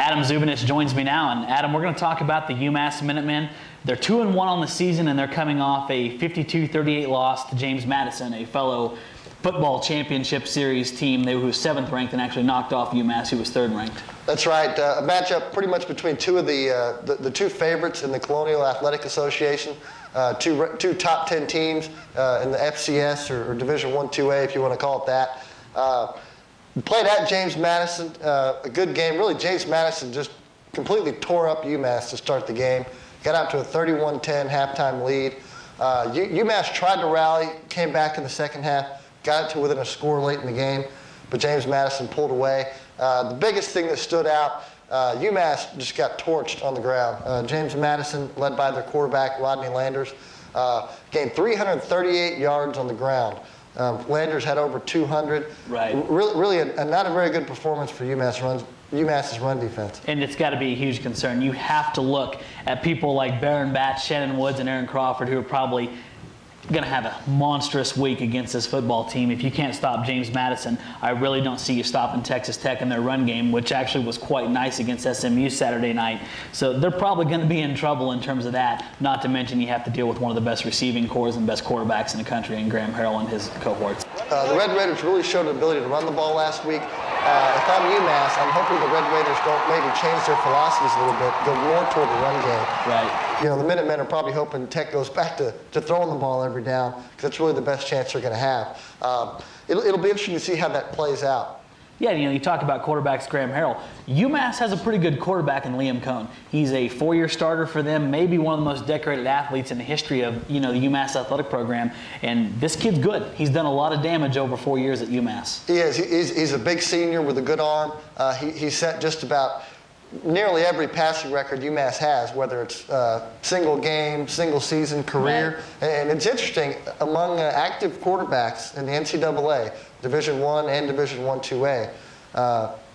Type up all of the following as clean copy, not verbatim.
Adam Zuvanich joins me now. And Adam, we're going to talk about the Umass Minutemen. They're 2-1 on the season, and they're coming off a 52-38 loss to James Madison, a fellow football championship series team who was 7th ranked and actually knocked off Umass, who was 3rd ranked. That's right. A matchup pretty much between two of the two favorites in the Colonial Athletic Association. Two top 10 teams in the FCS or Division I, 2A, if you want to call it that. Played at James Madison, a good game. Really, James Madison just completely tore up UMass to start the game. Got out to a 31-10 halftime lead. UMass tried to rally, came back in the second half, got it to within a score late in the game, but James Madison pulled away. The biggest thing that stood out, UMass just got torched on the ground. James Madison, led by their quarterback, Rodney Landers, gained 338 yards on the ground. Landers had over 200. Right. Really not a very good performance for UMass's run defense. And it's got to be a huge concern. You have to look at people like Baron Batch, Shannon Woods, and Aaron Crawford, who are probably going to have a monstrous week against this football team. If you can't stop James Madison, I really don't see you stopping Texas Tech in their run game, which actually was quite nice against SMU Saturday night. So they're probably going to be in trouble in terms of that, not to mention you have to deal with one of the best receiving corps and best quarterbacks in the country in Graham Harrell and his cohorts. The Red Raiders really showed an ability to run the ball last week. If I'm UMass, I'm hoping the Red Raiders don't maybe change their philosophies a little bit, go more toward the run game. Right. You know, the Minutemen are probably hoping Tech goes back to throwing the ball every down, because that's really the best chance they're going to have. It'll be interesting to see how that plays out. Yeah, you talk about quarterbacks, Graham Harrell. UMass has a pretty good quarterback in Liam Cohn. He's a 4-year starter for them, maybe one of the most decorated athletes in the history of the UMass athletic program. And this kid's good. He's done a lot of damage over 4 years at UMass. He is. He's a big senior with a good arm. He set just about nearly every passing record UMass has, whether it's single game, single season, career. Right. And it's interesting, among active quarterbacks in the NCAA, Division I and Division I 2A,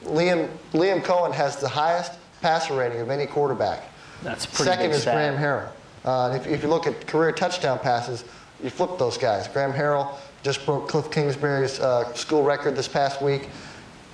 Liam Cohen has the highest passer rating of any quarterback. That's pretty Second big is stat. Graham Harrell. If you look at career touchdown passes, you flip those guys. Graham Harrell just broke Cliff Kingsbury's school record this past week.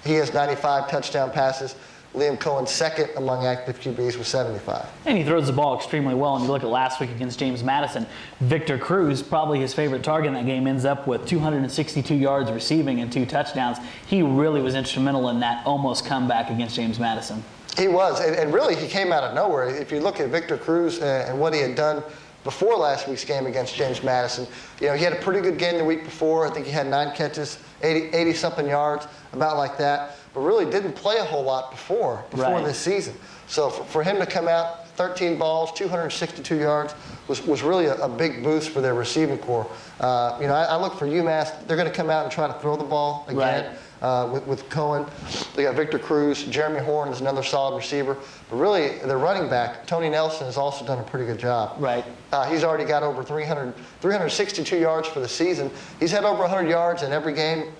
He has 95 touchdown passes. Liam Cohen second among active QBs with 75. And he throws the ball extremely well. And you look at last week against James Madison, Victor Cruz, probably his favorite target in that game, ends up with 262 yards receiving and 2 touchdowns. He really was instrumental in that almost comeback against James Madison. He was, and really he came out of nowhere. If you look at Victor Cruz and what he had done before last week's game against James Madison, he had a pretty good game the week before. I think he had 9 catches, 80-something yards, about like that. But really didn't play a whole lot before Right. this season. So for him to come out, 13 balls, 262 yards, was really a big boost for their receiving corps. I look for UMass. They're going to come out and try to throw the ball again. Right. With Cohen. They got Victor Cruz. Jeremy Horn is another solid receiver. But really, their running back, Tony Nelson, has also done a pretty good job. Right. He's already got over 362 yards for the season. He's had over 100 yards in every game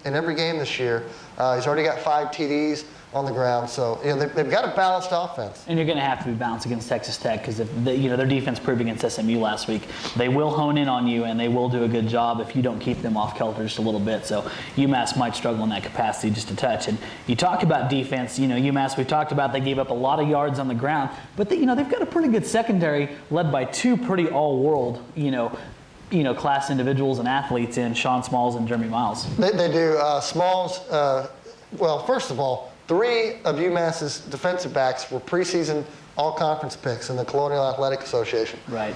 this year. He's already got 5 TDs on the ground. So they've got a balanced offense. And you're going to have to be balanced against Texas Tech, because if their defense proved against SMU last week, they will hone in on you and they will do a good job if you don't keep them off kilter just a little bit. So UMass might struggle in that capacity just a touch. And you talk about defense, UMass, we've talked about they gave up a lot of yards on the ground, but they've got a pretty good secondary led by 2 pretty all-world, class individuals and athletes in Sean Smalls and Jeremy Miles. They do. Smalls, well, first of all, 3 of UMass's defensive backs were preseason all-conference picks in the Colonial Athletic Association. Right.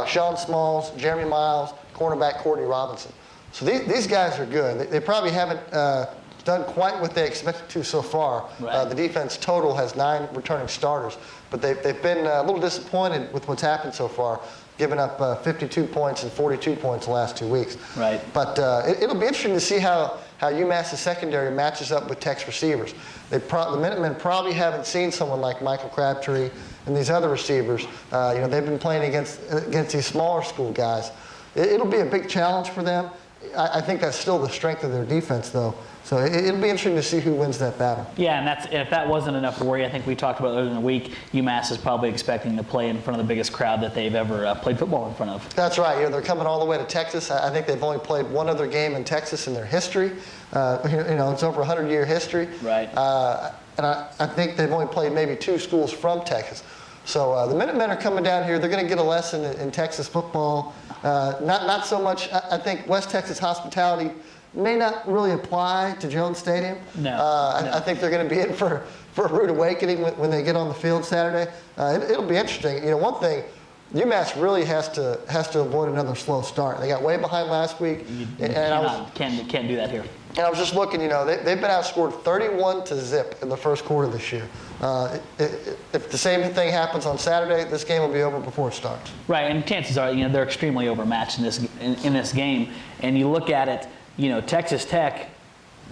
Sean Smalls, Jeremy Miles, cornerback Courtney Robinson. So these guys are good. They probably haven't done quite what they expected to so far. Right. The defense total has 9 returning starters, but they've been a little disappointed with what's happened so far, giving up 52 points and 42 points the last 2 weeks. Right. But it'll be interesting to see how UMass's secondary matches up with Tech's receivers. The Minutemen probably haven't seen someone like Michael Crabtree and these other receivers. They've been playing against these smaller school guys. It'll be a big challenge for them. I think that's still the strength of their defense, though. So it'll be interesting to see who wins that battle. Yeah, and if that wasn't enough to worry, I think we talked about earlier in the week, UMass is probably expecting to play in front of the biggest crowd that they've ever played football in front of. That's right. They're coming all the way to Texas. I think they've only played one other game in Texas in their history. It's over 100-year history. Right. and I think they've only played maybe 2 schools from Texas. So the Minutemen are coming down here. They're going to get a lesson in Texas football. Not so much. I think West Texas hospitality may not really apply to Jones Stadium. No. I think they're going to be in for a rude awakening when they get on the field Saturday. It'll be interesting. You know, one thing, UMass really has to avoid another slow start. They got way behind last week. Can't do that here. And I was just looking, you know, they've been outscored 31-0 in the first quarter this year. If the same thing happens on Saturday, this game will be over before it starts. Right, and chances are, you know, they're extremely overmatched in this game. And you look at it, you know, Texas Tech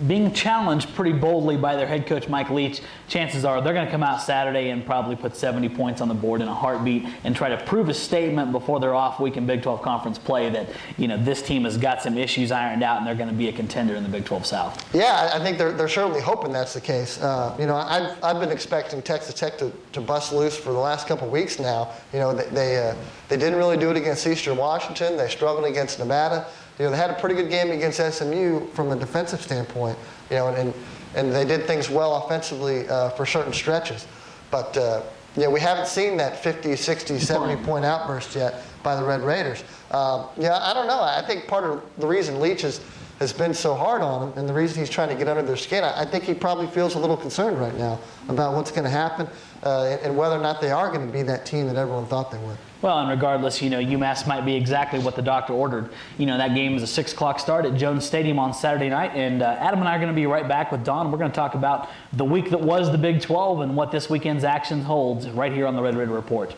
being challenged pretty boldly by their head coach, Mike Leach, chances are they're going to come out Saturday and probably put 70 points on the board in a heartbeat and try to prove a statement before their off week in Big 12 Conference play that, you know, this team has got some issues ironed out and they're going to be a contender in the Big 12 South. Yeah, I think they're certainly hoping that's the case. You know, I've been expecting Texas Tech to bust loose for the last couple of weeks now. You know, they didn't really do it against Eastern Washington. They struggled against Nevada. You know, they had a pretty good game against SMU from a defensive standpoint, you know, and they did things well offensively for certain stretches. But, you know, we haven't seen that 50, 60, 70-point outburst yet by the Red Raiders. Yeah, I don't know. I think part of the reason Leach has been so hard on them and the reason he's trying to get under their skin, I think he probably feels a little concerned right now about what's going to happen and whether or not they are going to be that team that everyone thought they would. Well, and regardless, you know, UMass might be exactly what the doctor ordered. You know, that game is a 6 o'clock start at Jones Stadium on Saturday night, and Adam and I are going to be right back with Don. We're going to talk about the week that was the Big 12 and what this weekend's actions holds right here on the Red Raider Report.